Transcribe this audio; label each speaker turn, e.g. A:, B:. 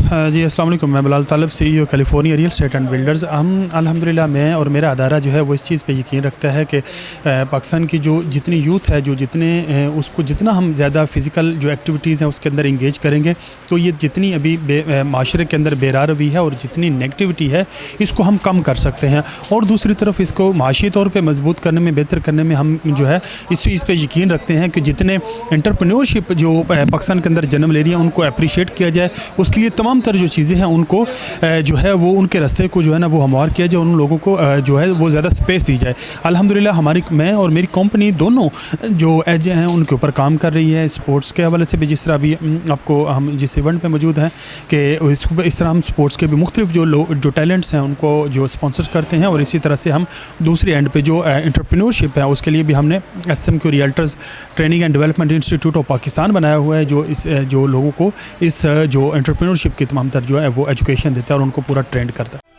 A: جی السلام علیکم، میں بلال طالب CEO California real estate and builders. ہم الحمدللہ میں اور میرا ادارہ جو ہے وہ اس چیز پہ یقین رکھتا ہے کہ پاکستان کی جو جتنی یوتھ ہے، جو اس کو جتنا ہم زیادہ فزیکل جو ایکٹیویٹیز ہیں اس کے اندر انگیج کریں گے تو یہ جتنی ابھی معاشرے کے اندر بے روی ہے اور جتنی نیگیٹیوٹی ہے اس کو ہم کم کر سکتے ہیں، اور دوسری طرف اس کو معاشی طور پہ مضبوط کرنے میں، بہتر کرنے میں ہم جو ہے اس چیز پہ یقین رکھتے ہیں کہ جتنے انٹرپرینورشپ جو پاکستان کے اندر جنم لے رہی ہیں ان کو اپریشیٹ کیا جائے، اس کے لیے تمام تر جو چیزیں ہیں ان کو جو ہے وہ ان کے راستے کو جو ہے نا وہ ہموار کیا جائے، ان لوگوں کو جو ہے وہ زیادہ سپیس دی جائے۔ الحمدللہ میں اور میری کمپنی دونوں جو ایج ہیں ان کے اوپر کام کر رہی ہے، اسپورٹس کے حوالے سے بھی، جس طرح بھی آپ کو ہم جس ایونٹ پہ موجود ہیں کہ اس طرح ہم اسپورٹس کے بھی مختلف جو ٹیلنٹس ہیں ان کو جو اسپانسر کرتے ہیں، اور اسی طرح سے ہم دوسری اینڈ پہ جو انٹرپرینورشپ ہے اس کے لیے بھی ہم نے SMQ realtors training and development institute of Pakistan بنایا ہوا ہے، جو لوگوں کو اس جو انٹرپرینورشپ کی تمام تر جو ہے وہ ایجوکیشن دیتا ہے اور ان کو پورا ٹرینڈ کرتا ہے۔